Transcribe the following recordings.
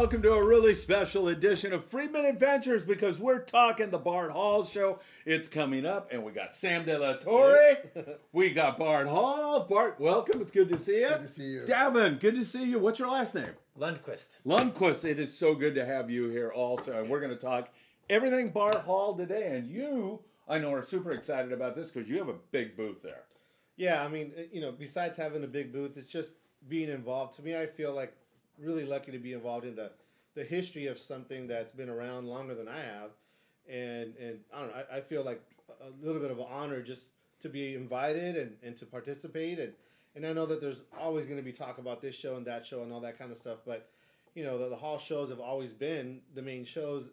welcome to a really special edition of Friedman Adventures because we're talking the Bart Hall Show. It's coming up, and we got Sam De La Torre. We got Bart Hall. Bart, welcome. It's good to see you. Good to see you. Davin, good to see you. What's your last name? Lundquist. Lundquist. It is so good to have you here also, and we're going to talk everything Bart Hall today. And you, I know, are super excited about this because you have a big booth there. Yeah, I mean, besides having a big booth, it's just being involved. To me, I feel like really lucky to be involved in the history of something that's been around longer than I have, and I don't know, I feel like a little bit of an honor just to be invited and to participate, and I know that there's always going to be talk about this show and that show and all that kind of stuff, but the Hall shows have always been the main shows,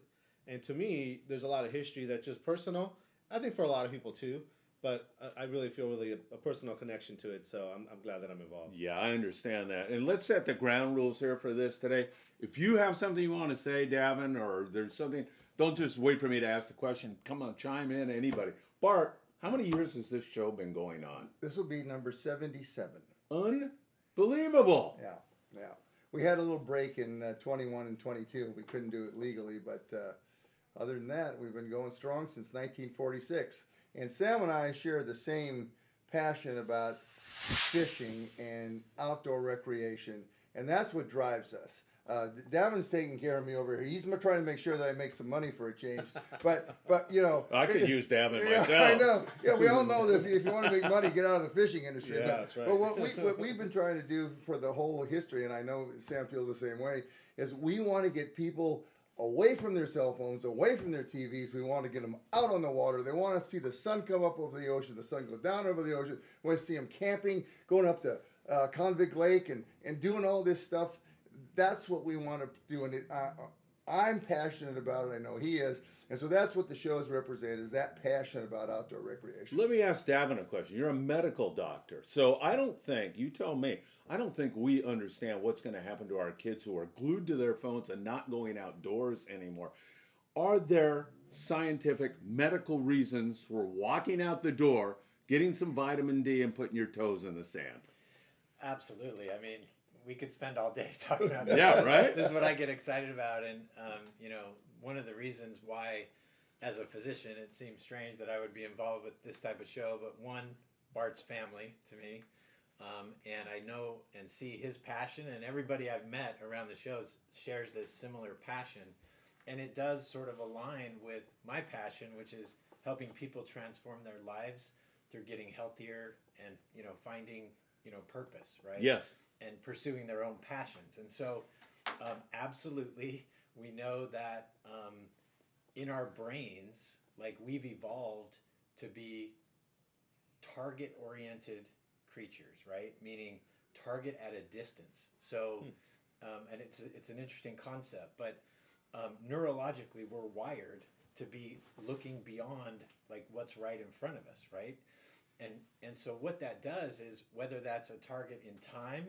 and to me, there's a lot of history that's just personal. I think for a lot of people too. But I really feel a personal connection to it, so I'm glad that I'm involved. Yeah, I understand that. And let's set the ground rules here for this today. If you have something you want to say, Davin, or there's something, don't just wait for me to ask the question. Come on, chime in, anybody. Bart, how many years has this show been going on? This will be number 77. Unbelievable. Yeah. We had a little break in 21 and 22. We couldn't do it legally, but other than that, we've been going strong since 1946. And Sam and I share the same passion about fishing and outdoor recreation, and that's what drives us. Davin's taking care of me over here. He's trying to make sure that I make some money for a change. But I could use Davin yeah, myself. I know. Yeah, we all know that if you want to make money, get out of the fishing industry. Yeah, that's right. But what we've been trying to do for the whole history, and I know Sam feels the same way, is we want to get people away from their cell phones, away from their TVs. We want to get them out on the water. They want to see the sun come up over the ocean, the sun go down over the ocean. We want to see them camping, going up to Convict Lake and doing all this stuff. That's what we want to do. And I'm passionate about it. I know he is. And so that's what the shows represent, is that passion about outdoor recreation. Let me ask Davin a question. You're a medical doctor. So I don't think we understand what's going to happen to our kids who are glued to their phones and not going outdoors anymore. Are there scientific, medical reasons for walking out the door, getting some vitamin D, and putting your toes in the sand? Absolutely. I mean, we could spend all day talking about this. Yeah, right? This is what I get excited about. And, one of the reasons why, as a physician, it seems strange that I would be involved with this type of show. But one, Bart's family to me. And I know and see his passion, and everybody I've met around the shows shares this similar passion. And it does sort of align with my passion, which is helping people transform their lives through getting healthier and, finding, purpose, right? Yes. And pursuing their own passions. And so, absolutely, we know that in our brains, like, we've evolved to be target-oriented creatures, right? Meaning target at a distance. So, and it's an interesting concept, but neurologically, we're wired to be looking beyond, like, what's right in front of us, right? And so what that does is, whether that's a target in time,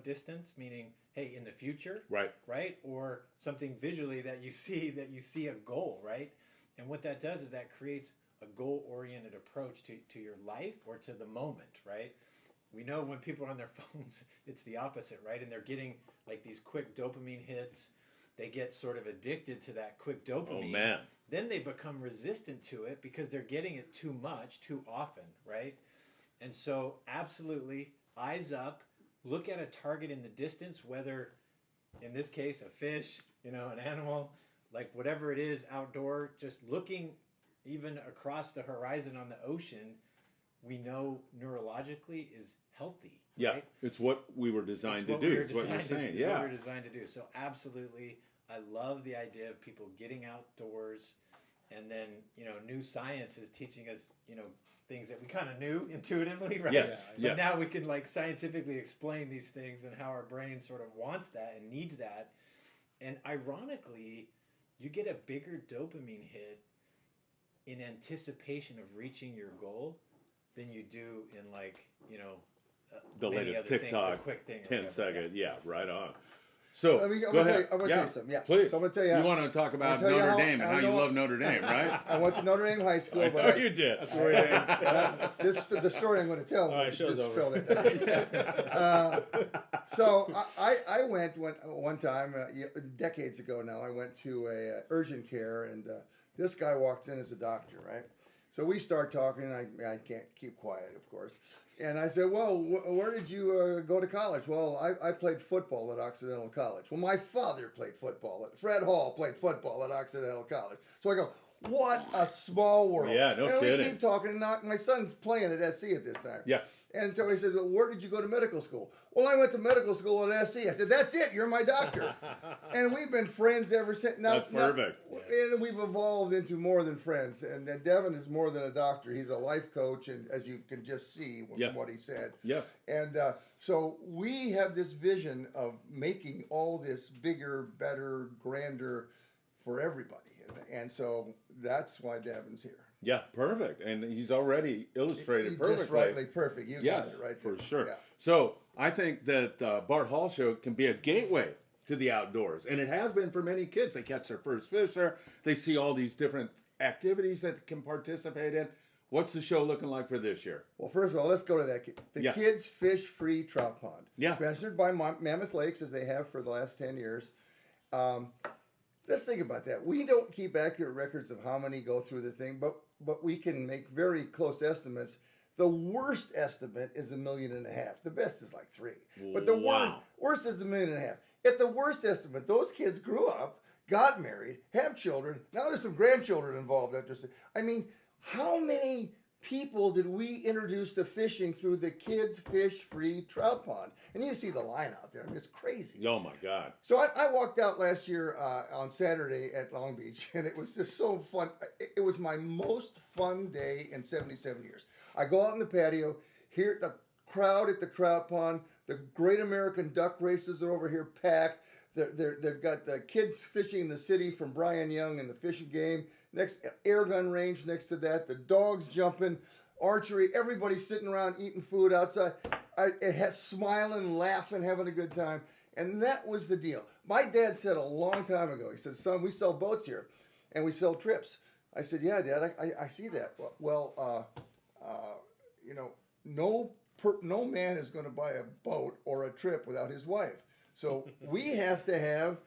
distance, meaning, hey, in the future, right? Or something visually that you see a goal, right? And what that does is that creates a goal-oriented approach to your life or to the moment, right? We know when people are on their phones, it's the opposite, right? And they're getting, like, these quick dopamine hits. They get sort of addicted to that quick dopamine. Oh, man. Then they become resistant to it because they're getting it too much, too often, right? And so, absolutely, eyes up, look at a target in the distance, whether, in this case, a fish, an animal, like whatever it is outdoor, just looking even across the horizon on the ocean, we know neurologically is healthy. Yeah, right? it's what we were designed to do. It's what you're saying. It's Yeah. what we're designed to do. So absolutely, I love the idea of people getting outdoors, and then new science is teaching us things that we kind of knew intuitively, right? Yes. But now we can, like, scientifically explain these things and how our brain sort of wants that and needs that. And ironically, you get a bigger dopamine hit in anticipation of reaching your goal than you do in, like, the many latest other things, TikTok, the quick thing, 10-second. Yeah, right on. So I'm go gonna ahead. tell you something. Yeah, Please. So I'm gonna tell you. You want to talk about tell you Notre how- Dame and I how you know- love Notre Dame, right? I went to Notre Dame High School, I but know you did. That's where it ends. the story I'm going to tell. All right, show's just over. filled it. So I went one time decades ago now. I went to a urgent care, and this guy walks in as a doctor, right? So we start talking. I can't keep quiet, of course. And I said, well, where did you go to college? Well, I played football at Occidental College. Well, my father played football. Fred Hall played football at Occidental College. So I go, what a small world. Yeah, no and kidding. we keep talking. And now my son's playing at SC at this time. Yeah. And so he says, well, where did you go to medical school? Well, I went to medical school at SC. I said, that's it. You're my doctor. And we've been friends ever since. That's perfect. And we've evolved into more than friends. And Devin is more than a doctor. He's a life coach, and as you can just see from what he said. Yeah. And so we have this vision of making all this bigger, better, grander for everybody. And so that's why Devin's here. Yeah, perfect. And he's already illustrated perfectly. Just rightly perfect. You got it right there. for sure. Yeah. So I think that Bart Hall Show can be a gateway to the outdoors. And it has been for many kids. They catch their first fish there. They see all these different activities that they can participate in. What's the show looking like for this year? Well, first of all, let's go to that. The Kids Fish Free Trout Pond. Yeah. Sponsored by Mammoth Lakes, as they have for the last 10 years. Let's think about that. We don't keep accurate records of how many go through the thing, but we can make very close estimates. The worst estimate is $1.5 million. The best is like 3. But the worst is $1.5 million. At the worst estimate, those kids grew up, got married, have children. Now there's some grandchildren involved. I mean, how many people did we introduce to fishing through the Kids Fish Free Trout Pond? And you see the line out there. I mean, it's crazy. Oh, my God. So I walked out last year on Saturday at Long Beach, and it was just so fun. It was my most fun day in 77 years. I go out in the patio, hear the crowd at the trout pond. The Great American Duck Races are over here packed. They've got the kids fishing in the city from Brian Young and the fishing game. Next, air gun range next to that. The dogs jumping, archery. Everybody's sitting around eating food outside. It has smiling, laughing, having a good time. And that was the deal. My dad said a long time ago, he said, son, we sell boats here and we sell trips. I said, yeah, Dad, I see that. Well, no man is going to buy a boat or a trip without his wife. So we have to have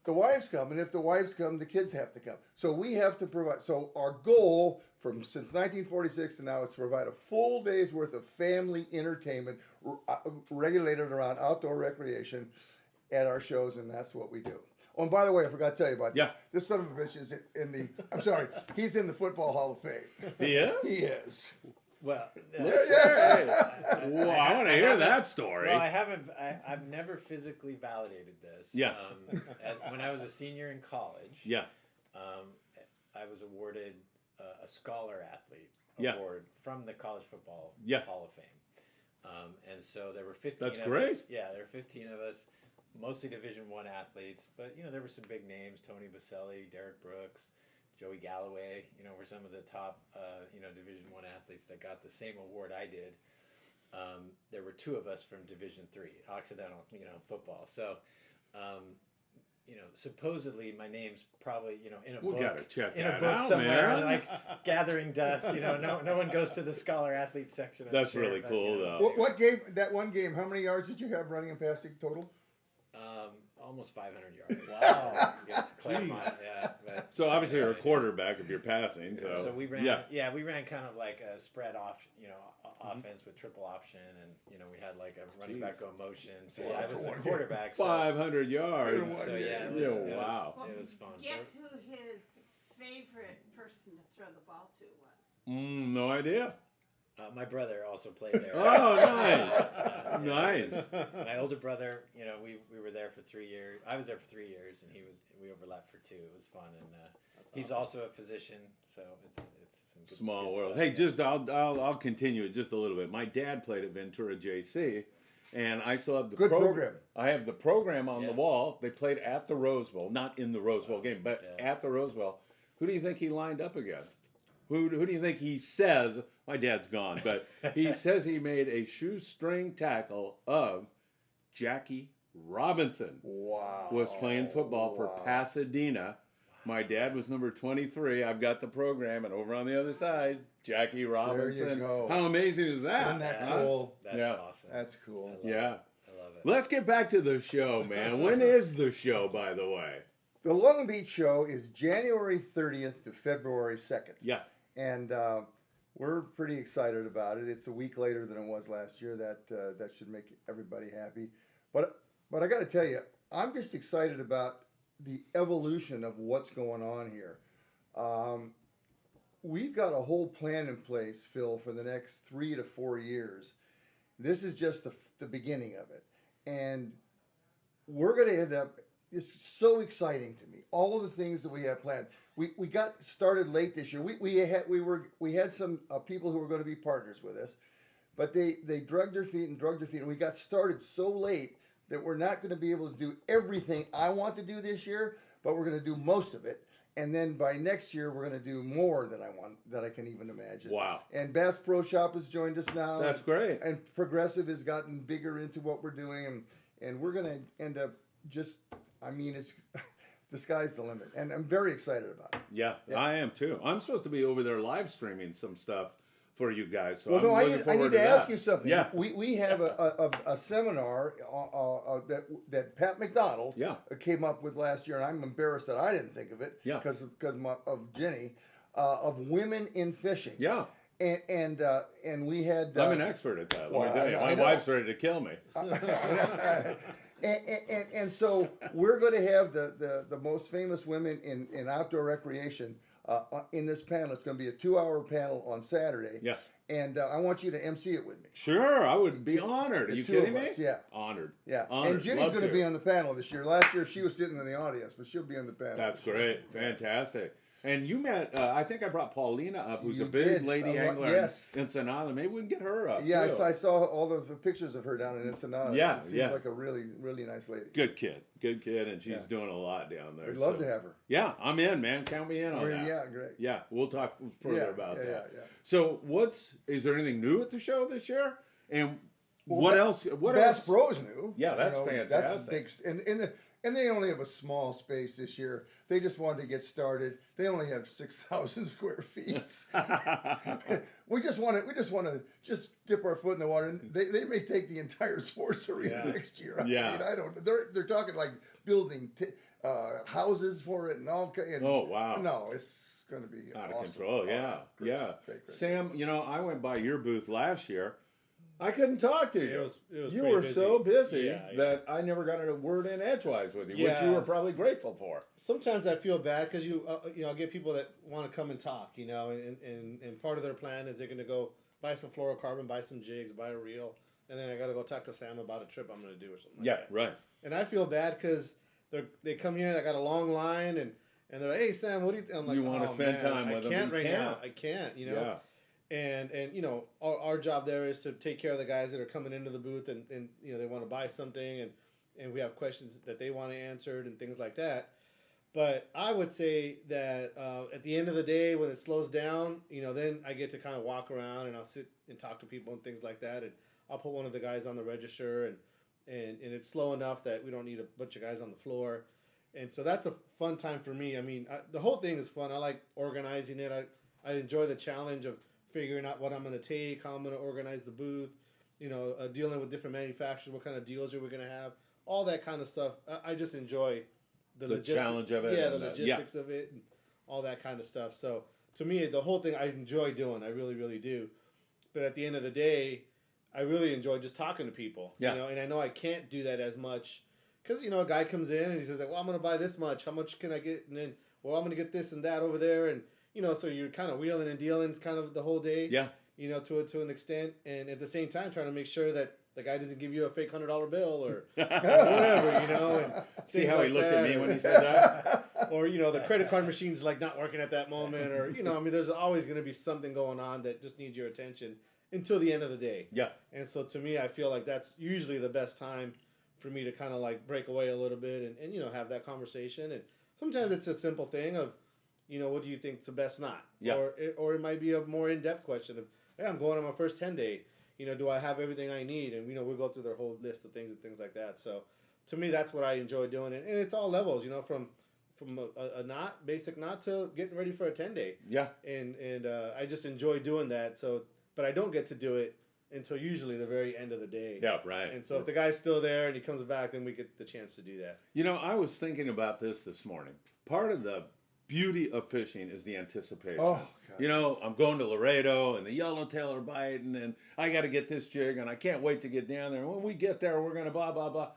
the wives come, and if the wives come, the kids have to come. So we have to provide. So our goal since 1946 to now is to provide a full day's worth of family entertainment regulated around outdoor recreation at our shows, and that's what we do. Oh, and by the way, I forgot to tell you about this. This son of a bitch is he's in the Football Hall of Fame. He is? He is. Well, Well, I want to hear that story. Well, I've never physically validated this. Yeah. When I was a senior in college. Yeah. I was awarded a Scholar Athlete award from the College Football Hall of Fame. And so there were 15 That's of great. us. Yeah, there were 15 of us, mostly Division I athletes. But, there were some big names, Tony Baselli, Derek Brooks, Joey Galloway, were some of the top, Division I athletes that got the same award I did. There were 2 of us from Division III, Occidental, football. So, supposedly my name's probably, in a book. Gotta check in a that book out, somewhere, man. like gathering dust. No one goes to the Scholar Athlete section. That's really cool, though. What game? That one game. How many yards did you have running and passing total? Almost 500 yards. Wow. Against Claremont, So obviously you're a quarterback if you're passing. So we ran. We ran kind of like a spread off, offense with triple option, and we had like a running back go motion. So I was the quarterback. 500 yards. So it was fun. Guess who his favorite person to throw the ball to was? No idea. My brother also played there. Oh, nice. Nice. My older brother, we were there for 3 years. I was there for 3 years, and we overlapped for 2. It was fun, and he's also a physician, so it's some good, Small good world. stuff. Hey, I'll continue it just a little bit. My dad played at Ventura JC, and I still have the Good program. I have the program on the wall. They played at the Rose Bowl, not in the Rose Bowl game, but at the Rose Bowl. Who do you think he lined up against? Who do you think he says? My dad's gone, but he says he made a shoestring tackle of Jackie Robinson Wow. was playing football for Pasadena. My dad was number 23. I've got the program, and over on the other side, Jackie Robinson. go. How amazing is that? Isn't that huh? cool? That's Yeah. awesome. That's cool. I love Yeah. it. I love it. Let's get back to the show, man. When is the show, by the way? The Long Beach show is January 30th to February 2nd. Yeah. And we're pretty excited about it. It's a week later than it was last year. That should make everybody happy. But I got to tell you, I'm just excited about the evolution of what's going on here. We've got a whole plan in place, Phil, for the next 3 to 4 years. This is just the beginning of it. And we're going to end up, it's so exciting to me. All of the things that we have planned. We got started late this year. We had some people who were going to be partners with us, but they dragged their feet, and we got started so late that we're not going to be able to do everything I want to do this year, but we're going to do most of it. And then by next year, we're going to do more than I can even imagine. Wow. And Bass Pro Shop has joined us now. That's great. And Progressive has gotten bigger into what we're doing, and we're going to end up it's the sky's the limit, and I'm very excited about it. Yeah, I am too. I'm supposed to be over there live streaming some stuff for you guys. So Well, no, I'm I looking need forward to ask that. you something. Yeah. We have a seminar that Pat McDonald Yeah. came up with last year, and I'm embarrassed that I didn't think of it Yeah. because of Jenny, of women in fishing. Yeah. And we had. I'm an expert at that. Let me well, tell you. I My know. wife's ready to kill me. And so we're going to have the most famous women in outdoor recreation in this panel. It's going to be a 2-hour panel on Saturday. Yeah. And I want you to MC it with me. Sure, I would be honored. Are The you two of kidding me? us, yeah. Honored. Yeah. Honored. And Jenny's Love going to be on the panel this year. Last year she was sitting in the audience, but she'll be on the panel. That's great. Fantastic. And you met, I think I brought Paulina up, who's You a big did. lady angler yes. in Ensenada. Maybe we can get her up. Yeah, too. I saw all the pictures of her down in Ensenada. Yeah, She seems yeah. like a really, really nice lady. Good kid, and she's Yeah. doing a lot down there. We'd love so- to have her. Yeah, I'm in, man. Count me in on that. Yeah, great. Yeah, we'll talk further Yeah, about yeah, that. yeah. So, is there anything new at the show this year? And Well, what Ba- else? What Bass else? Pro's new. Yeah, that's That's fantastic. big, and they only have a small space this year. They just wanted to get started. They only have 6,000 square feet. we just want to dip our foot in the water. And they may take the entire sports arena next year. Yeah. I mean, I don't. They're talking like building houses for it and all. And Oh, wow. No, it's going to be Out of awesome. control. Yeah, Great, yeah. great. Sam, I went by your booth last year. I couldn't talk to you. It was You pretty were busy. so busy Yeah, yeah. that I never got a word in edgewise with you, which Yeah. you were probably grateful for. Sometimes I feel bad because I get people that want to come and talk, and part of their plan is they're going to go buy some fluorocarbon, buy some jigs, buy a reel, and then I got to go talk to Sam about a trip I'm going to do or something. Yeah, like that. right. And I feel bad because they come here and I got a long line and they're like, "Hey Sam, what do you?" I'm like, You wanna "Oh, spend man, time with I them, can't you right can't." now. I can't, Yeah. And our job there is to take care of the guys that are coming into the booth and they want to buy something and we have questions that they want answered and things like that. But I would say that at the end of the day, when it slows down, then I get to kind of walk around and I'll sit and talk to people and things like that. And I'll put one of the guys on the register and it's slow enough that we don't need a bunch of guys on the floor. And so that's a fun time for me. I mean, the whole thing is fun. I like organizing it. I enjoy the challenge of figuring out what I'm going to take, how I'm going to organize the booth, dealing with different manufacturers, what kind of deals are we going to have, all that kind of stuff. I just enjoy the challenge of it. Yeah, and the logistics of it and all that kind of stuff. So to me, the whole thing I enjoy doing. I really, really do. But at the end of the day, I really enjoy just talking to people. Yeah. And I know I can't do that as much because, a guy comes in and he says, like, well, I'm going to buy this much. How much can I get? And then, well, I'm going to get this and that over there. And, so you're kind of wheeling and dealing kind of the whole day. Yeah. To an extent. And at the same time, trying to make sure that the guy doesn't give you a fake $100 bill or whatever, and See things how like he looked that, at me or- when he said that? or the credit card machine's like not working at that moment, or there's always going to be something going on that just needs your attention until the end of the day. Yeah. And so to me, I feel like that's usually the best time for me to kind of like break away a little bit and have that conversation. And sometimes it's a simple thing of, what do you think's the best knot? Yeah. Or it might be a more in-depth question of, hey, I'm going on my first 10 day. Do I have everything I need? And we'll go through their whole list of things and things like that. So to me, that's what I enjoy doing, and it's all levels, from a knot, basic knot, to getting ready for a 10-day. Yeah. And I just enjoy doing that. So, but I don't get to do it until usually the very end of the day. Yeah, right. And so if the guy's still there and he comes back, then we get the chance to do that. I was thinking about this morning. Part of the beauty of fishing is the anticipation. Oh, God. I'm going to Laredo and the yellowtail are biting and I got to get this jig and I can't wait to get down there. And when we get there, we're going to blah, blah, blah.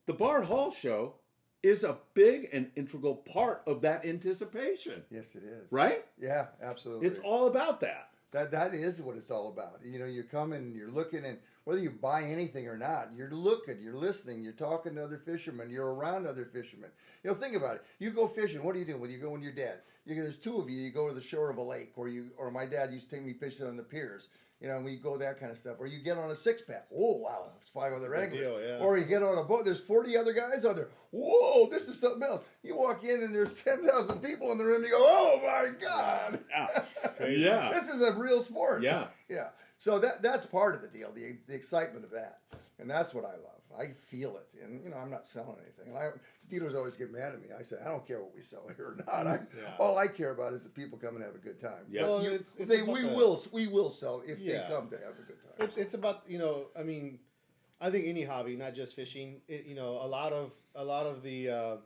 The Bart Hall Show is a big and integral part of that anticipation. Yes, it is. Right? Yeah, absolutely. It's all about that. That is what it's all about. You're coming, you're looking, and whether you buy anything or not, you're looking, you're listening, you're talking to other fishermen, you're around other fishermen. Think about it. You go fishing. What do you do when you go with your dad? There's two of you. You go to the shore of a lake, or my dad used to take me fishing on the piers. We go that kind of stuff. Or you get on a 6-pack. Oh, wow, it's 5 other anglers. Deal, yeah. Or you get on a boat. There's 40 other guys out there. Whoa, this is something else. You walk in and there's 10,000 people in the room. You go, oh my God. Yeah. This is a real sport. Yeah. Yeah. So that's part of the deal, the excitement of that. And that's what I love. I feel it. And, I'm not selling anything. Dealers always get mad at me. I say, I don't care what we sell here or not. All I care about is that people come and have a good time. Yeah. But we will sell if they come to have a good time. It's about, I think any hobby, not just fishing, a lot of the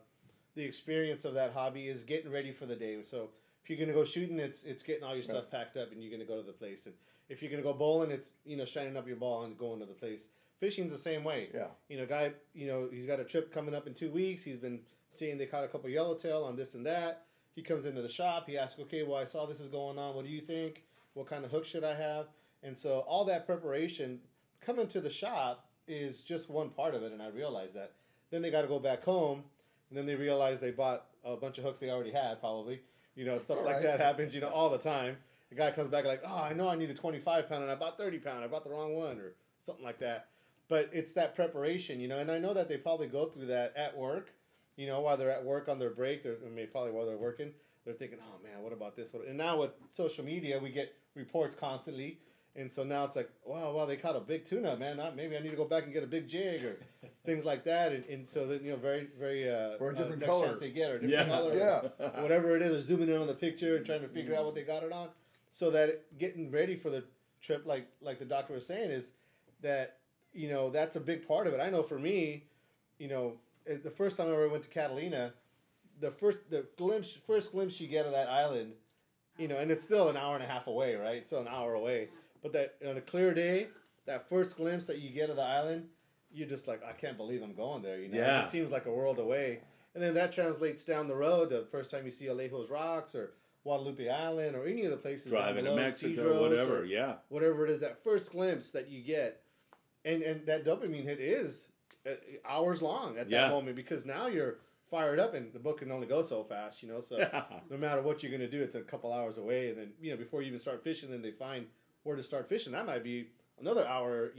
experience of that hobby is getting ready for the day. So if you're going to go shooting, it's getting all your stuff packed up and you're going to go to the place. And if you're going to go bowling, it's, shining up your ball and going to the place. Fishing's the same way. Yeah. Guy, he's got a trip coming up in 2 weeks. He's been seeing they caught a couple yellowtail on this and that. He comes into the shop. He asks, okay, well, I saw this is going on. What do you think? What kind of hook should I have? And so all that preparation coming to the shop is just one part of it, and I realized that. Then they got to go back home, and then they realize they bought a bunch of hooks they already had, probably. Stuff like that happens, all the time. The guy comes back like, oh, I know I need a 25-pound, and I bought 30-pound. I bought the wrong one, or something like that. But it's that preparation, and I know that they probably go through that at work, while they're at work on their break, probably while they're working, they're thinking, oh man, what about this? And now with social media, we get reports constantly. And so now it's like, wow, they caught a big tuna, man. Maybe I need to go back and get a big jig or things like that. And so then, very, very, or a different next color. chance they get, or a different color, Yeah. whatever it is, they're zooming in on the picture and trying to figure out what they got it on. So that getting ready for the trip, like the doctor was saying, is that, that's a big part of it. I know for me, the first time I ever went to Catalina, the first glimpse you get of that island, and it's still an hour and a half away, right? It's still an hour away. But that on a clear day, that first glimpse that you get of the island, you're just like, I can't believe I'm going there. It just seems like a world away. And then that translates down the road. The first time you see Alejo's Rocks or Guadalupe Island or any of the places driving down below, to Mexico, Cedros, whatever, whatever it is, that first glimpse that you get, and that dopamine hit is hours long at that moment, because now you're fired up, and the book can only go so fast, so no matter what you're going to do, it's a couple hours away, and then before you even start fishing, then they find where to start fishing. That might be another hour,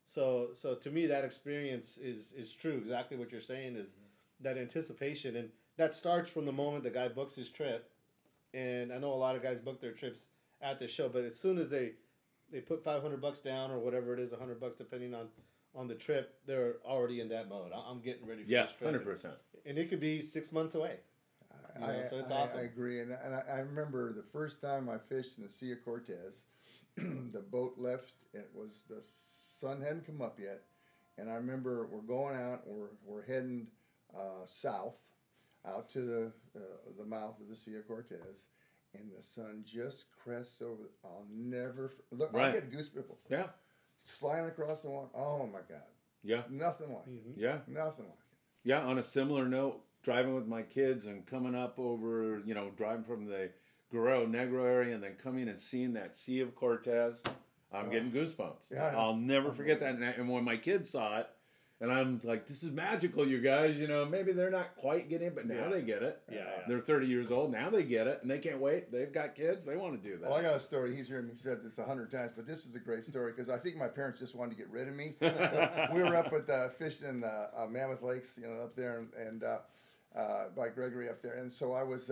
so to me that experience is true. Exactly what you're saying is that anticipation, and that starts from the moment the guy books his trip. And I know a lot of guys book their trips at the show, but as soon as they put $500 down or whatever it is, $100 depending on the trip, they're already in that mode. I'm getting ready for this trip. 100%. And it could be 6 months away. So it's awesome. I agree, and I remember the first time I fished in the Sea of Cortez. The boat left. It was the sun hadn't come up yet, and I remember we're going out. We're heading south, out to the mouth of the Sea of Cortez, and the sun just crests over. I'll never look. I get goosebumps. Yeah. Flying across the water. Oh my God. Yeah. Nothing like it. Yeah. Nothing like it. Yeah. On a similar note, driving with my kids and coming up over, driving from the Guerrero Negro area and then coming and seeing that Sea of Cortez, I'm getting goosebumps. Yeah. I'll never forget that. And when my kids saw it, and I'm like, this is magical, you guys. Maybe they're not quite getting it, but now they get it. Yeah. They're 30 years old. Now they get it, and they can't wait. They've got kids. They want to do that. Well, I got a story. He's heard me said this 100 times, but this is a great story because I think my parents just wanted to get rid of me. We were up at fishing in Mammoth Lakes, up there, and by Gregory up there. And so I was,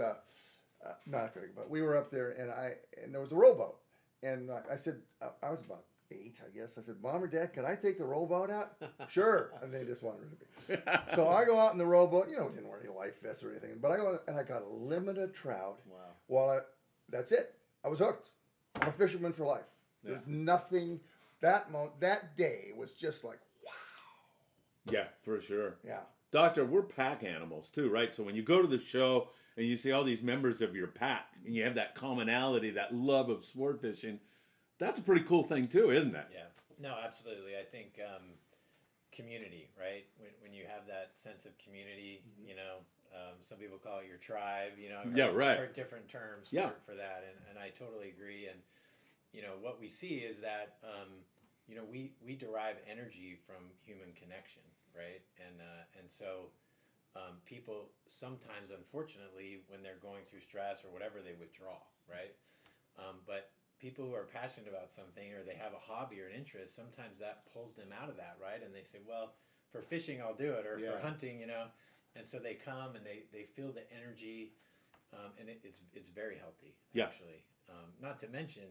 not Gregory, but we were up there, and there was a rowboat. And I said, I was about 8, I guess. I said, Mom or Dad, could I take the rowboat out? Sure. And they just wanted to be. So I go out in the rowboat. Didn't wear any life vest or anything. But I go and I got a limit of trout. Wow. That's it. I was hooked. I'm a fisherman for life. There's nothing. That day was just like, wow. Yeah, for sure. Yeah. Doctor, we're pack animals too, right? So when you go to the show and you see all these members of your pack and you have that commonality, that love of sport fishing, that's a pretty cool thing too, isn't it? Yeah. No, absolutely. I think community, right? When you have that sense of community, some people call it your tribe, Yeah, right. Or different terms for that. And I totally agree. And, what we see is that, we derive energy from human connection, right? And so people sometimes, unfortunately, when they're going through stress or whatever, they withdraw, right? But people who are passionate about something or they have a hobby or an interest, sometimes that pulls them out of that, right? And they say, well, for fishing, I'll do it, or for hunting, And so they come and they feel the energy, and it's very healthy, actually. Not to mention,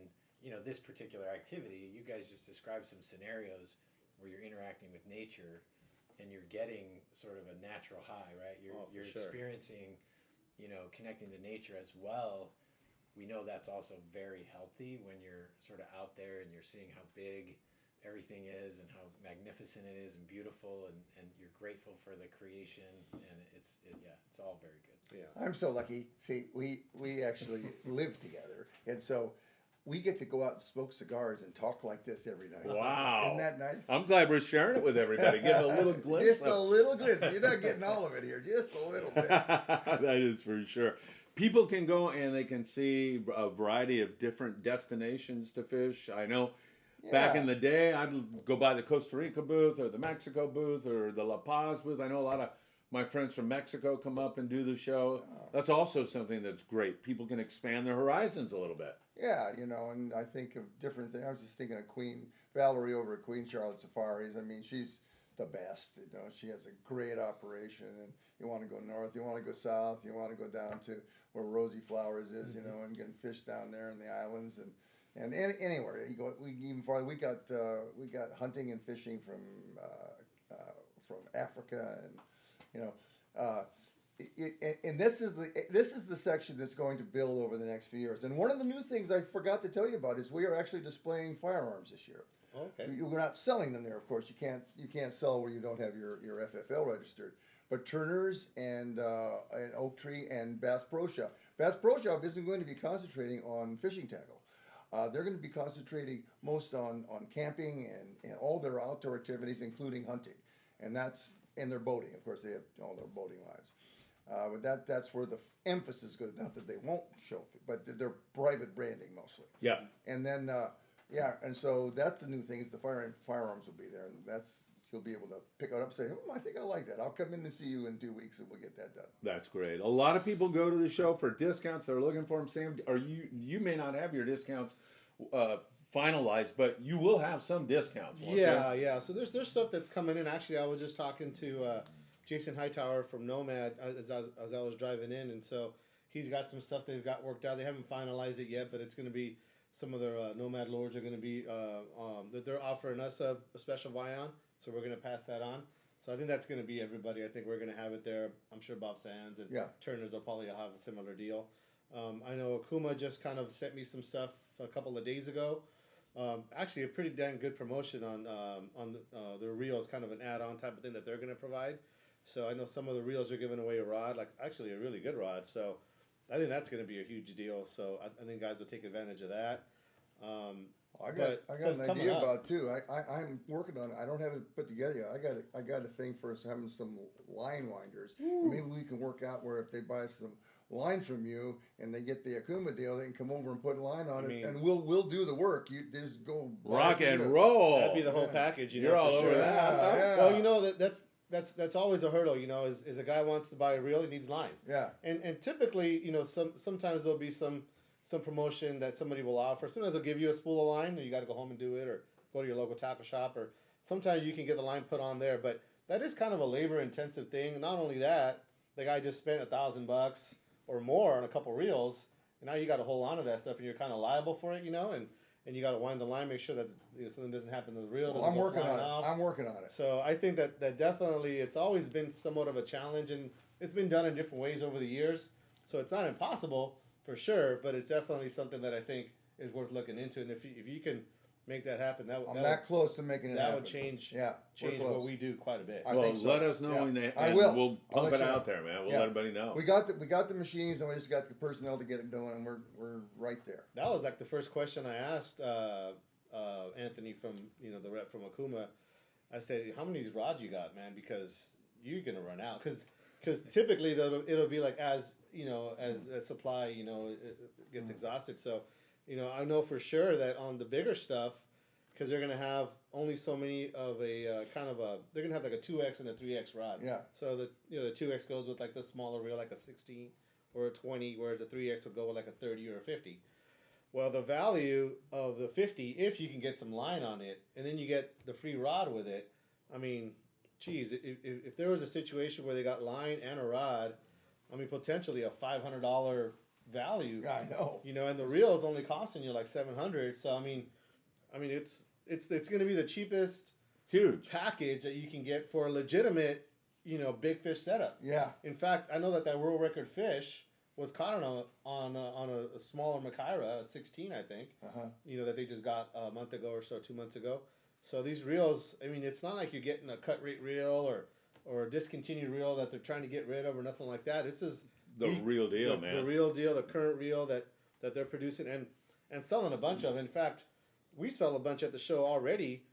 this particular activity, you guys just described some scenarios where you're interacting with nature and you're getting sort of a natural high, right? You're experiencing, connecting to nature as well. We know that's also very healthy when you're sort of out there and you're seeing how big everything is and how magnificent it is and beautiful, and you're grateful for the creation, and it's all very good. Yeah. I'm so lucky. See, we actually live together, and so we get to go out and smoke cigars and talk like this every night. Wow. Isn't that nice? I'm glad we're sharing it with everybody. Give a little glimpse. Just a little glimpse. You're not getting all of it here. Just a little bit. That is for sure. People can go and they can see a variety of different destinations to fish. I know back in the day, I'd go by the Costa Rica booth or the Mexico booth or the La Paz booth. I know a lot of my friends from Mexico come up and do the show. That's also something that's great. People can expand their horizons a little bit. Yeah, and I think of different things. I was just thinking of Valerie over at Queen Charlotte Safaris. I mean, she's the best. She has a great operation, and you want to go north, you want to go south, you want to go down to where Rosy Flowers is, and getting fish down there in the islands, and anywhere you go. We even farther. We got hunting and fishing from Africa, and and this is the section that's going to build over the next few years. And one of the new things I forgot to tell you about is we are actually displaying firearms this year. Okay. We're not selling them there, of course. You can't sell where you don't have your FFL registered. But Turner's and Oak Tree and Bass Pro Shop. Bass Pro Shop isn't going to be concentrating on fishing tackle. They're going to be concentrating most on camping and all their outdoor activities, including hunting, and their boating. Of course, they have all their boating lines. But that's where the emphasis goes. Not that they won't show, but they're private branding mostly. Yeah. And then and so that's the new thing is the firearms will be there, and you'll be able to pick it up and say, I think I like that. I'll come in and see you in 2 weeks, and we'll get that done. That's great. A lot of people go to the show for discounts. They're looking for them. Sam, you may not have your discounts finalized, but you will have some discounts. Won't you? Yeah. So there's stuff that's coming in. Actually, I was just talking to Jason Hightower from Nomad as I was driving in, and so he's got some stuff they've got worked out. They haven't finalized it yet, but it's going to be some of their Nomad lures are going to be that they're offering us a special buy on, so we're going to pass that on. So I think that's going to be everybody. I think we're going to have it there. I'm sure Bob Sands and Turner's will probably have a similar deal. I know Akuma just kind of sent me some stuff a couple of days ago. Actually, a pretty dang good promotion on their reels, kind of an add-on type of thing that they're going to provide. So I know some of the reels are giving away a rod, like actually a really good rod. So I think that's going to be a huge deal. So I think guys will take advantage of that. I got an idea about it too. I'm working on it. I don't have it put together yet. I got a thing for us having some line winders. Maybe we can work out where if they buy some line from you and they get the Akuma deal, they can come over and put line on it, and we'll do the work. You just go rock and roll. That'd be the whole package. You're all over that. Yeah. Well, that's always a hurdle. Is a guy wants to buy a reel, he needs line. Yeah. And typically, sometimes there'll be some promotion that somebody will offer. Sometimes they'll give you a spool of line, and you got to go home and do it, or go to your local tackle shop, or sometimes you can get the line put on there. But that is kind of a labor-intensive thing. Not only that, the guy just spent $1,000 or more on a couple reels, and now you got to hold on to that stuff, and you're kind of liable for it, and and you got to wind the line, make sure that something doesn't happen to the reel. Well, doesn't I'm go working flying on off. it. I'm working on it. So I think that definitely, it's always been somewhat of a challenge, and it's been done in different ways over the years. So it's not impossible for sure, but it's definitely something that I think is worth looking into. And if you can make that happen, I'm that close to making it that happen. would change Yeah, we're what close. we do quite a bit. I Well, think so. let us know Yeah. when they. I and will. We'll I'll pump let it you know. out there, man. We'll Yeah. let everybody know. We got the machines, and we just got the personnel to get it going, and we're right there. That was like the first question I asked Anthony from the rep from Akuma. I said, "How many of these rods you got, man? Because you're gonna run out. Because typically it'll be like as supply it gets exhausted. So I know for sure that on the bigger stuff, because they're gonna have only so many of a they're gonna have like a 2X and a 3X rod. Yeah. So the 2X goes with like the smaller reel, like a 16 or a 20, whereas a 3X will go with like a 30 or a 50. Well, the value of the 50, if you can get some line on it, and then you get the free rod with it, I mean, geez, if there was a situation where they got line and a rod, I mean, potentially a $500 value. Yeah, I know. And the reel is only costing you like $700. So I mean, it's going to be the cheapest Huge. package that you can get for a legitimate, big fish setup. Yeah. In fact, I know that world record fish was caught on a smaller Macaira, a 16, I think. That they just got a month ago or so, 2 months ago. So these reels, I mean, it's not like you're getting a cut rate reel or a discontinued reel that they're trying to get rid of or nothing like that. This is The real deal, man. The real deal, the current reel that they're producing and selling a bunch of. In fact, we sell a bunch at the show already.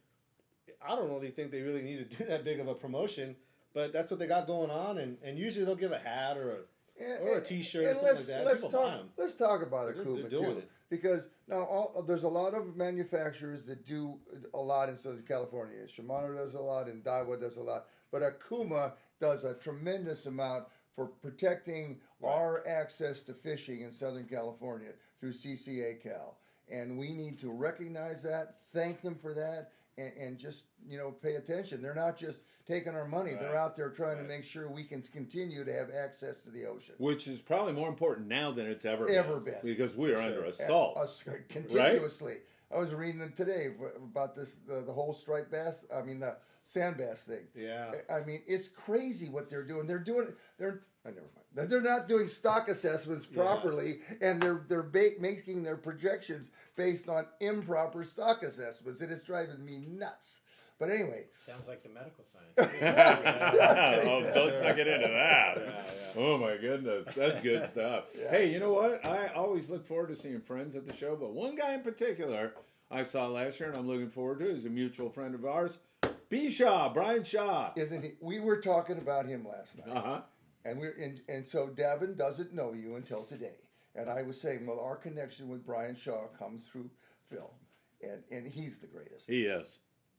I don't really think they really need to do that big of a promotion, but that's what they got going on. And usually they'll give a hat or a T-shirt or and something like that. Let's People talk. buy them. Let's talk about They're Akuma doing too, it. because now there's a lot of manufacturers that do a lot in Southern California. Shimano does a lot, and Daiwa does a lot, but Akuma does a tremendous amount for protecting our access to fishing in Southern California through CCACal, and we need to recognize that, thank them for that, and just pay attention. They're not just taking our money; they're out there trying to make sure we can continue to have access to the ocean. Which is probably more important now than it's ever been. Because we are under assault. Continuously. Right? I was reading it today about this the whole striped bass. I mean the sand bass thing. Yeah. I mean it's crazy what they're doing. Never mind. They're not doing stock assessments properly, and they're making their projections based on improper stock assessments, and it's driving me nuts. But anyway, Sounds like the medical science. exactly. Oh, let's not get into that. Yeah. Oh my goodness, that's good stuff. Hey, you know what? I always look forward to seeing friends at the show, but one guy in particular I saw last year and I'm looking forward to is a mutual friend of ours, B. Shaw, Brian Shaw. Isn't he? We were talking about him last night. And so Davin doesn't know you until today. And I was saying, well, our connection with Brian Shaw comes through Phil, and he's the greatest. He is.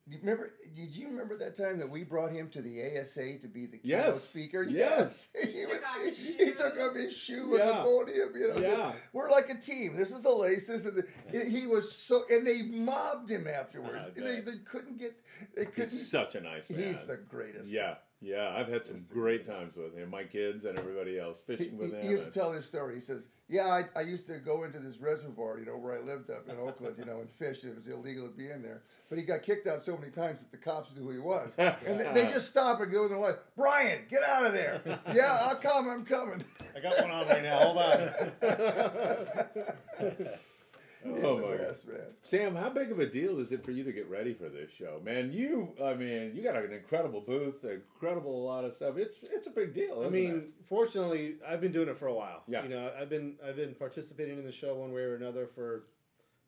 Did you remember that time that we brought him to the ASA to be the keynote speaker? Yes. He took off his shoe at the podium. We're like a team. This is the laces, and he was and they mobbed him afterwards. They couldn't get. He's such a nice man. He's the greatest. Yeah, I've had some great times with him, my kids and everybody else fishing with him. He used to tell his story. He says, "Yeah, I used to go into this reservoir, where I lived up in Oakland, and fish. It was illegal to be in there. But he got kicked out so many times that the cops knew who he was, and they just stop and go in their life. Brian, get out of there! Yeah, I'll come. I'm coming. I got one on right now. Hold on. He's the best, man. Sam, how big of a deal is it for you to get ready for this show, man? You got an incredible booth, incredible lot of stuff. It's a big deal. Isn't it? Fortunately, I've been doing it for a while. Yeah. I've been participating in the show one way or another for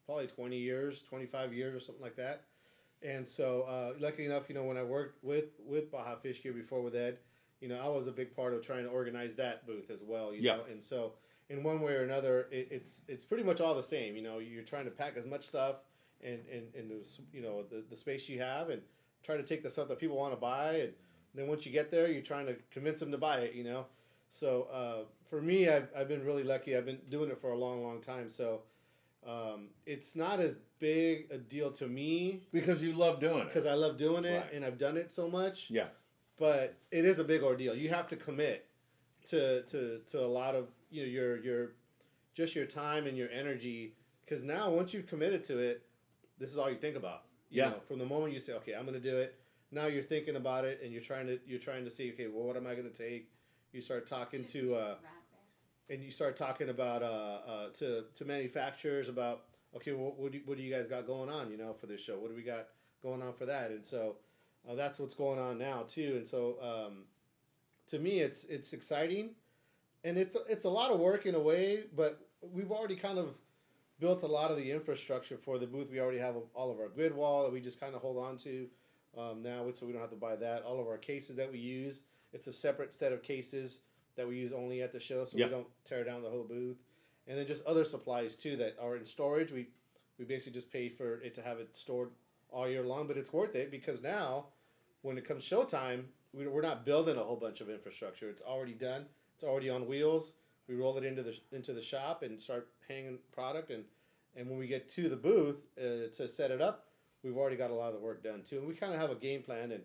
probably 20 years, 25 years or something like that. And so, lucky enough, when I worked with Baja Fish Gear before with Ed, I was a big part of trying to organize that booth as well. know, and so in one way or another, it's pretty much all the same. You're trying to pack as much stuff and the space you have, and try to take the stuff that people want to buy, and then once you get there, you're trying to convince them to buy it. So for me, I've been really lucky. I've been doing it for a long time. So it's not as big a deal to me because you love doing it. Because I love doing it, and I've done it so much. Yeah. But it is a big ordeal. You have to commit to a lot of your time and your energy, because now once you've committed to it, this is all you think about. Yeah. From the moment you say, okay, I'm going to do it. Now you're thinking about it, and you're trying to see, okay, well, what am I going to take? You start talking and you start talking about to manufacturers about, okay, well, what do you guys got going on, for this show? What do we got going on for that? And so that's what's going on now too. And so to me, it's exciting, and it's a lot of work in a way, but we've already kind of built a lot of the infrastructure for the booth. We already have all of our grid wall that we just kind of hold on to now, so we don't have to buy that. All of our cases that we use, it's a separate set of cases that we use only at the show, so we don't tear down the whole booth. And then just other supplies too that are in storage. We basically just pay for it to have it stored all year long, but it's worth it because now, when it comes showtime, we're not building a whole bunch of infrastructure. It's already done. It's already on wheels. We roll it into the shop and start hanging product, and when we get to the booth to set it up, we've already got a lot of the work done too. And we kind of have a game plan, and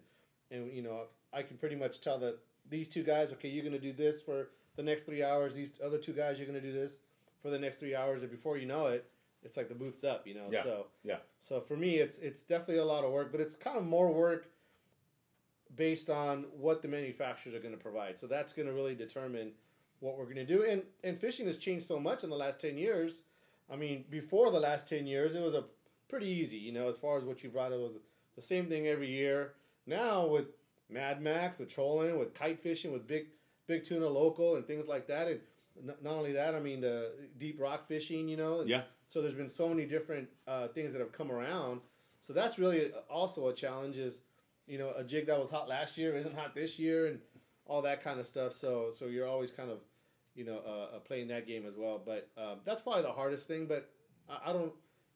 I can pretty much tell that these two guys, okay, you're going to do this for the next 3 hours. These other two guys, you're going to do this for the next 3 hours, and before you know it, it's like the booth's up, Yeah. So for me, it's definitely a lot of work, but it's kind of more work based on what the manufacturers are going to provide. So that's going to really determine what we're going to do. And fishing has changed so much in the last 10 years. I mean, before the last 10 years, it was a pretty easy, as far as what you brought, it was the same thing every year. Now with Mad Max, with trolling, with kite fishing, with big tuna local and things like that. And not only that, I mean, the deep rock fishing, Yeah. So there's been so many different things that have come around. So that's really also a challenge is, a jig that was hot last year isn't hot this year and all that kind of stuff. So you're always kind of, playing that game as well. But that's probably the hardest thing. But I don't,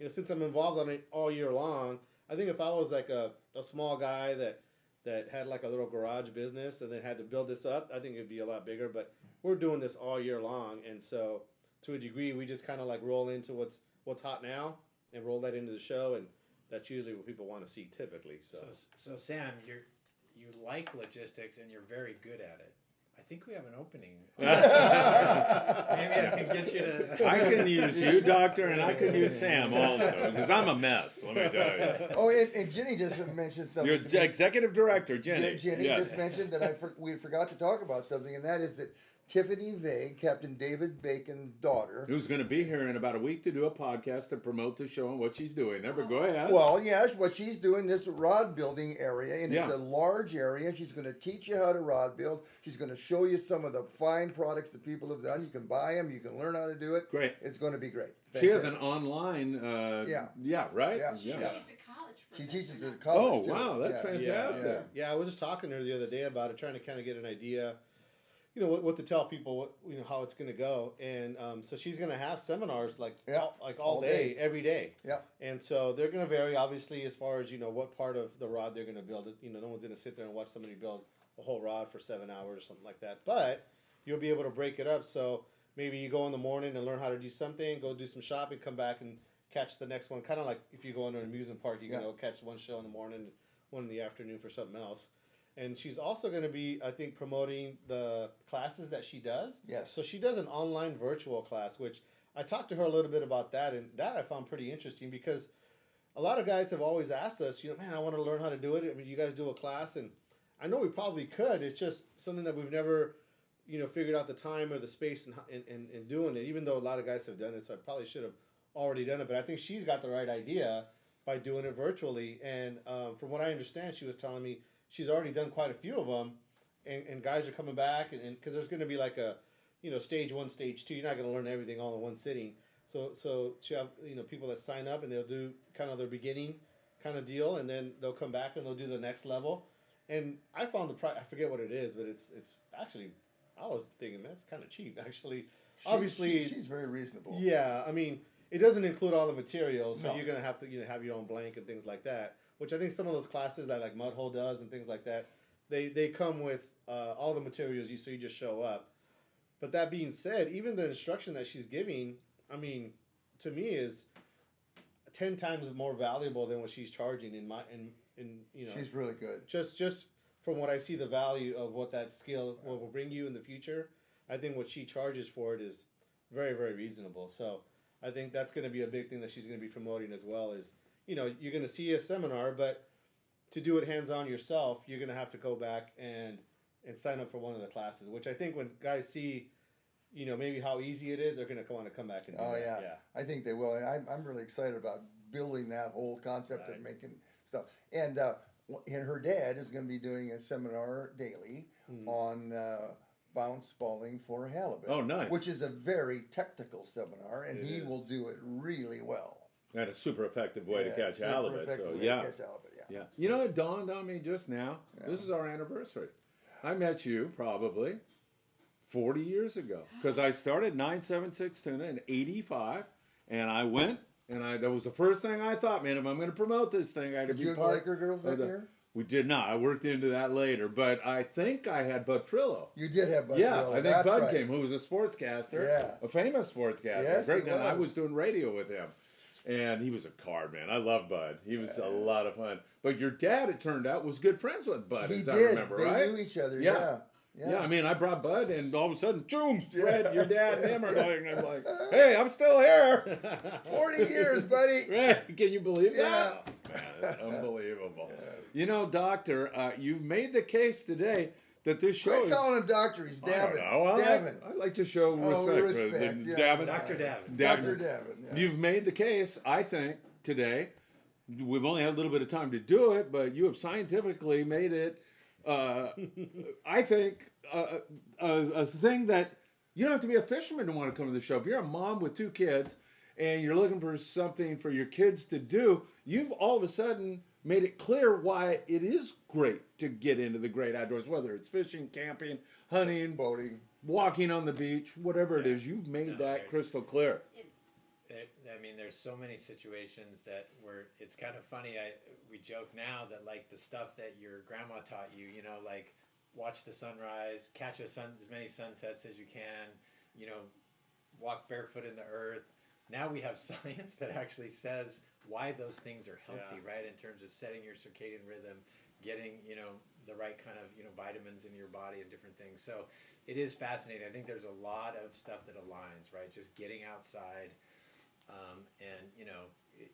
since I'm involved on it all year long, I think if I was like a small guy that had like a little garage business and then had to build this up, I think it'd be a lot bigger. But we're doing this all year long. And so to a degree, we just kind of like roll into what's hot now and roll that into the show. And that's usually what people want to see typically. So Sam, you like logistics and you're very good at it. I think we have an opening. Maybe I can get you to. I can use you, Doctor, and I can use Sam also, because I'm a mess, let me tell you. Oh, and Jenny just mentioned something. Your to me. executive director, Jenny. Jenny Yeah. just mentioned that we forgot to talk about something, and that is that Tiffany Vague, Captain David Bacon's daughter. Who's going to be here in about a week to do a podcast to promote the show and what she's doing. Never go ahead. Well, yes, what she's doing, this rod building area, and it's Yeah. a large area. She's going to teach you how to rod build. She's going to show you some of the fine products that people have done. You can buy them. You can learn how to do it. Great. It's going to be great. She has an Fantastic. online. Yeah. Right. Yeah. She's a college She professor. teaches at Oh college. too. wow, that's Yeah. fantastic. Yeah, I was just talking to her the other day about it, trying to kind of get an idea, what to tell people, how it's going to go. And so she's going to have seminars all day, every day. Yeah. And so they're going to vary, obviously, as far as, what part of the rod they're going to build. No one's going to sit there and watch somebody build a whole rod for 7 hours or something like that. But you'll be able to break it up. So maybe you go in the morning and learn how to do something, go do some shopping, come back and catch the next one. Kind of like if you go into an amusement park, you can go catch one show in the morning, one in the afternoon for something else. And she's also going to be, I think, promoting the classes that she does. Yes. So she does an online virtual class, which I talked to her a little bit about that, and that I found pretty interesting because a lot of guys have always asked us, man, I want to learn how to do it. I mean, you guys do a class, and I know we probably could. It's just something that we've never, figured out the time or the space in doing it, even though a lot of guys have done it, so I probably should have already done it. But I think she's got the right idea by doing it virtually. And from what I understand, she was telling me she's already done quite a few of them, and guys are coming back, and because there's going to be like a, stage 1, stage 2. You're not going to learn everything all in one sitting. So she have people that sign up and they'll do kind of their beginning kind of deal, and then they'll come back and they'll do the next level. And I found the price. I forget what it is, but it's actually, I was thinking that's kind of cheap actually. Obviously, she's very reasonable. Yeah, I mean, it doesn't include all the materials, so No. you're gonna have to have your own blank and things like that. Which I think some of those classes that like Mud Hole does and things like that, they come with all the materials so you just show up. But that being said, even the instruction that she's giving, I mean, to me is 10 times more valuable than what she's charging in She's really good. just from what I see the value of what that skill will bring you in the future. I think what she charges for it is very, very reasonable. So I think that's going to be a big thing that she's going to be promoting as well is you're going to see a seminar, but to do it hands-on yourself, you're going to have to go back and sign up for one of the classes, which I think when guys see, maybe how easy it is, they're going to want to come back and do that. Yeah, I think they will. And I'm really excited about building that whole concept of making stuff. And her dad is going to be doing a seminar daily on bounce spalling for halibut. Oh, nice. Which is a very technical seminar, and he will do it really well. And a super effective way to catch super halibut. effective So way to yeah. catch halibut, yeah. You know, it dawned on me just now. Yeah. This is our anniversary. I met you probably 40 years ago because I started 976 Tuna in '85, and I went and that was the first thing I thought, man, if I'm going to promote this thing, I had Did to you be have part Laker girls that year? We did not. I worked into that later, but I think I had Bud Frillo. You did have Bud Yeah, Frillo, I think that's Bud right. came, who was a sportscaster, Yeah. a famous sportscaster. Yes, Great. he And I was. was doing radio with him. And he was a card man. I love Bud. He was a lot of fun. But your dad, it turned out, was good friends with Bud, He as did. I remember, They right? knew each other, Yeah. yeah. I mean, I brought Bud, and all of a sudden, boom, Fred, your dad, and him are like, and I'm like, hey, I'm still here. 40 years, buddy. Right. Can you believe Yeah. that? Man, it's unbelievable. You know, Doctor, you've made the case today that this show Quit is... calling him doctor. He's I don't Davin. know. Davin. I like to show Oh, respect, respect, for yeah. Davin. Dr. Davin. Dr. Davin. Yeah. You've made the case, I think, today. We've only had a little bit of time to do it, but you have scientifically made it, I think, a thing that you don't have to be a fisherman to want to come to the show. If you're a mom with 2 kids and you're looking for something for your kids to do, you've all of a sudden made it clear why it is great to get into the great outdoors, whether it's fishing, camping, hunting, Boating. walking on the beach, whatever it is. You've made that crystal clear. I mean, there's so many situations that it's kind of funny. We joke now that like the stuff that your grandma taught you, like watch the sunrise, catch as many sunsets as you can, walk barefoot in the earth. Now we have science that actually says why those things are healthy, right? In terms of setting your circadian rhythm, getting, the right kind of, vitamins in your body and different things. So it is fascinating. I think there's a lot of stuff that aligns, right? Just getting outside.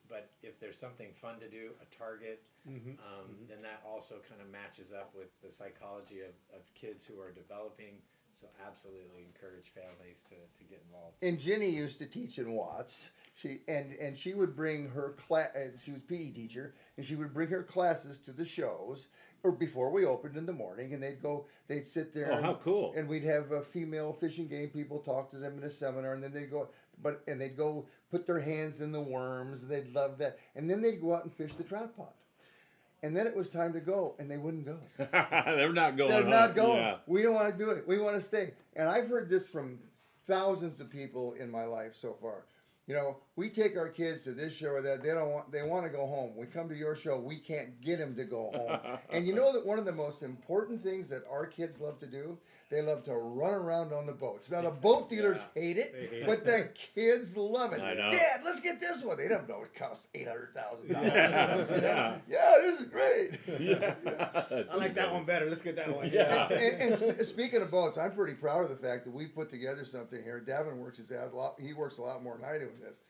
But if there's something fun to do, a target, then that also kind of matches up with the psychology of kids who are developing. So absolutely encourage families to get involved. And Jenny used to teach in Watts. She would bring her class. She was PE teacher, and she would bring her classes to the shows, or before we opened in the morning, and they'd sit there. Oh, how cool! And we'd have female fishing game people talk to them in a seminar, and then they'd go put their hands in the worms. They'd love that, and then they'd go out and fish the trout pond. And then it was time to go, and they wouldn't go. They're not going. They're not going. Yeah. We don't want to do it. We want to stay. And I've heard this from thousands of people in my life so far. We take our kids to this show or that. They want to go home. We come to your show. We can't get them to go home. And you know that one of the most important things that our kids love to do? They love to run around on the boats. Now, the boat dealers hate it, but the kids love it. I know. Dad, let's get this one. They don't know it costs $800,000. Yeah. Yeah, this is great. I like that one better. Let's get that one. Yeah. And speaking of boats, I'm pretty proud of the fact that we put together something here. Davin works his ass a lot. He works a lot more than I do in this.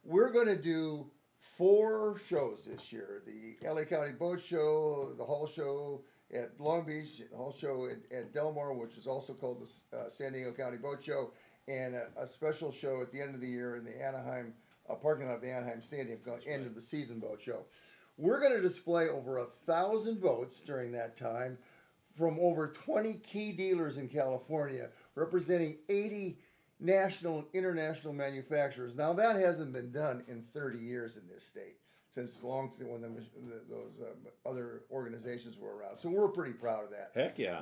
We're going to do 4 shows this year: the LA County Boat Show, the Hall Show at Long Beach, the Hall Show at Del Mar, which is also called the San Diego County Boat Show, and a special show at the end of the year in the Anaheim parking lot of the Anaheim Stadium, end of the season boat show. We're going to display over 1,000 boats during that time from over 20 key dealers in California, representing 80 national and international manufacturers. Now, that hasn't been done in 30 years in this state, since long when those other organizations were around. So we're pretty proud of that. Heck yeah.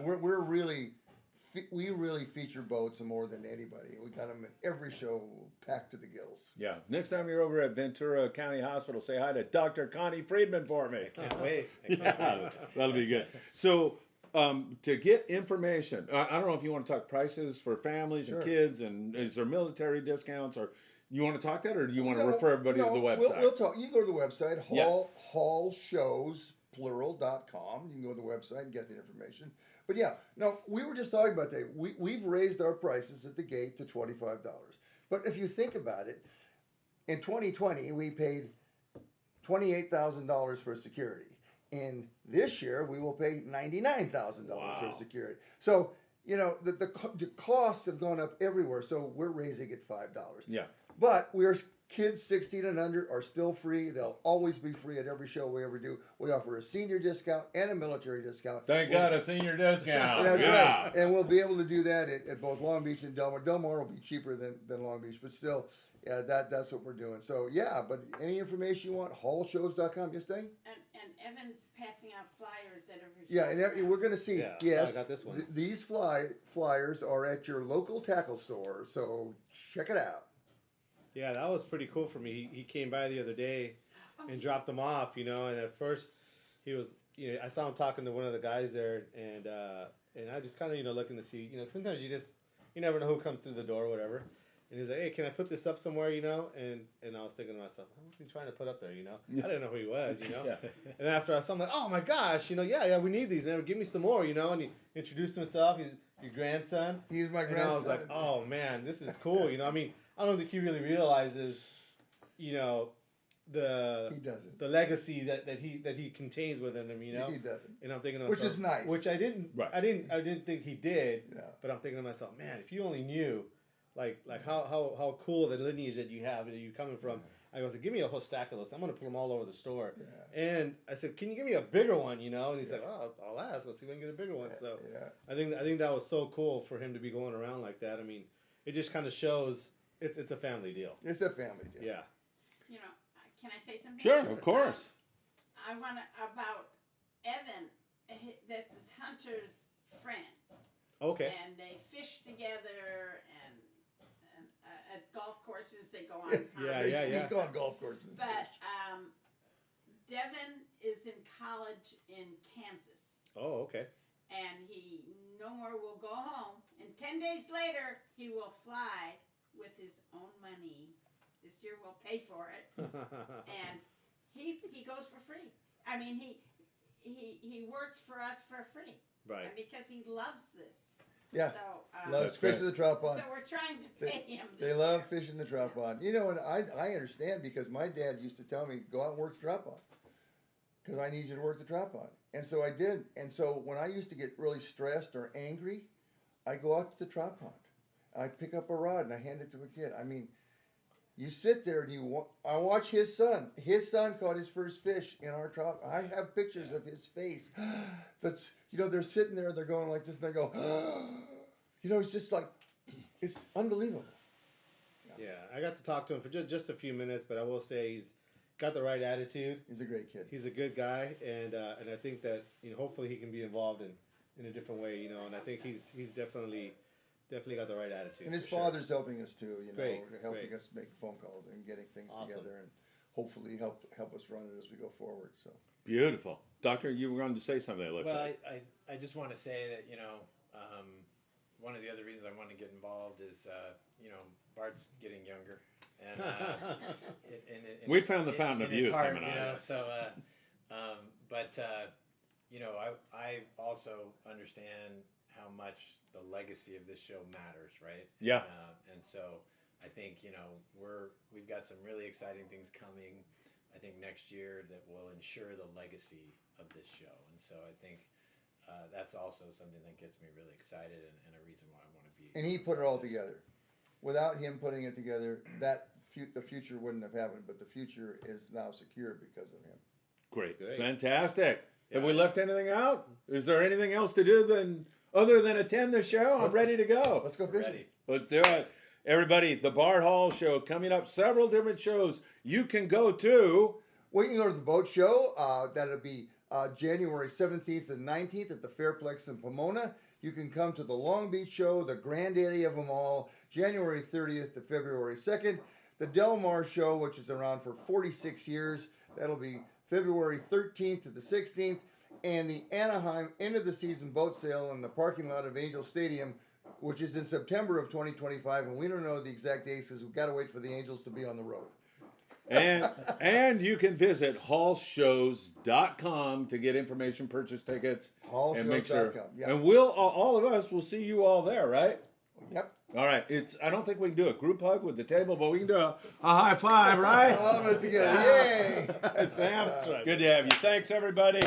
We really feature boats more than anybody. We got them in every show, packed to the gills. Yeah. Next time you're over at Ventura County Hospital, say hi to Dr. Connie Friedman for me. Can't wait. I can't wait. That'll be good. So, to get information, I don't know if you want to talk prices for families Sure. and kids, and is there military discounts, or you want to talk that, or do you want to refer everybody to the website? We'll talk. You can go to the website, Yeah. Hall Shows, plural.com. You can go to the website and get the information. But yeah, no, we were just talking about that. We've raised our prices at the gate to $25. But if you think about it, in 2020, we paid $28,000 for security. And this year we will pay $99,000 Wow. for security. So, you know, the costs have gone up everywhere. So we're raising it $5. Yeah. But kids 16 and under are still free. They'll always be free at every show we ever do. We offer a senior discount and a military discount. Thank God, a senior discount. That's Yeah. right. And we'll be able to do that at both Long Beach and Del Mar. Del Mar will be cheaper than Long Beach, but still, yeah, that's what we're doing. So, yeah, but any information you want, hallshows.com, you stay? And Evan's passing out flyers at every show. Yeah, and we're going to see, Yeah, yes, I got this one. these flyers are at your local tackle store, so check it out. Yeah, that was pretty cool for me. He came by the other day and dropped them off, you know. And at first, he was, you know, I saw him talking to one of the guys there, and I just kind of, you know, looking to see, you know, sometimes you never know who comes through the door or whatever. And he's like, hey, can I put this up somewhere, you know? And I was thinking to myself, what's he trying to put up there, you know? I didn't know who he was, you know? Yeah. And after I saw him, like, oh my gosh, you know, yeah, we need these, man. Give me some more, you know? And he introduced himself. He's your grandson. He's my And grandson. I was like, oh man, this is cool, you know? I mean, I don't think he really realizes, you know, He doesn't. the legacy that he contains within him, you know. He doesn't. And I'm thinking to Which myself, is nice. Which I didn't, Right. I didn't think he did. Yeah. But I'm thinking to myself, man, if you only knew, like how cool the lineage that you have that you're coming from. I was like, give me a whole stack of those. I'm gonna put them all over the store. Yeah. And I said, can you give me a bigger one, you know? And he's like, oh, I'll ask. Let's see if I can get a bigger one. So Yeah. I think that was so cool for him to be going around like that. I mean, it just kind of shows it's a family deal. It's a family deal. Yeah. You know, can I say something? Sure, of course. I want to, about Evan, that's his hunter's friend. Okay. And they fish together and at golf courses they go on. Yeah, They yeah. sneak on golf courses. But Devin is in college in Kansas. Oh, okay. And he no more will go home. And 10 days later, he will fly with his own money. This year we'll pay for it. And he goes for free. I mean, he works for us for free. Right. And because he loves this. Yeah. So, Loves fishing the trout pond. so we're trying to pay him. They this love year. fishing the trout pond. You know, and I understand because my dad used to tell me, go out and work the trout pond. Because I need you to work the trout pond. And so I did. And so when I used to get really stressed or angry, I go out to the trout pond. I pick up a rod and I hand it to a kid. I mean, you sit there and I watch his son. His son caught his first fish in our trout. I have pictures of his face. That's, you know, they're sitting there, they're going like this, and they go, you know, it's just like, it's unbelievable. Yeah, I got to talk to him for just a few minutes, but I will say he's got the right attitude. He's a great kid. He's a good guy, and I think that, you know, hopefully he can be involved in a different way, you know. And I think he's definitely got the right attitude. And his for sure. father's helping us too, you know, Great, helping great. us make phone calls and getting things Awesome. together, and hopefully help us run it as we go forward. So Beautiful. Doctor, you were going to say something, it looks Well, like. I just want to say that, you know, one of the other reasons I want to get involved is, you know, Bart's getting younger. And, We found the fountain of in his youth, heart, him and you I. know, so, you know, I also understand how much the legacy of this show matters, right? Yeah. And so I think, you know, we've got some really exciting things coming, I think, next year that will ensure the legacy of this show. And so I think that's also something that gets me really excited and a reason why I want to be. and he put it all together. Without him putting it together, the future wouldn't have happened. But the future is now secure because of him. Great. Great. Fantastic. Have we left anything out? Is there anything else to do other than attend the show? I'm ready to go. Let's go We're fishing. ready. Let's do it. Everybody, the Bart Hall Show coming up, several different shows you can go to. Well, you can go to the boat show. That'll be January 17th and 19th at the Fairplex in Pomona. You can come to the Long Beach show, the granddaddy of them all, January 30th to February 2nd. The Del Mar show, which is around for 46 years, that'll be February 13th to the 16th. And the Anaheim end of the season boat sale in the parking lot of Angel Stadium, which is in September of 2025. And we don't know the exact dates because we've got to wait for the Angels to be on the road. And you can visit hallshows.com to get information, purchase tickets, and make sure. Hallshows.com. Yep. And we'll all of us will see you all there, right? Yep. All right. I don't think we can do a group hug with the table, but we can do a high five, right? All of us together. Yay! Sam, That's right. good to have you. Thanks, everybody.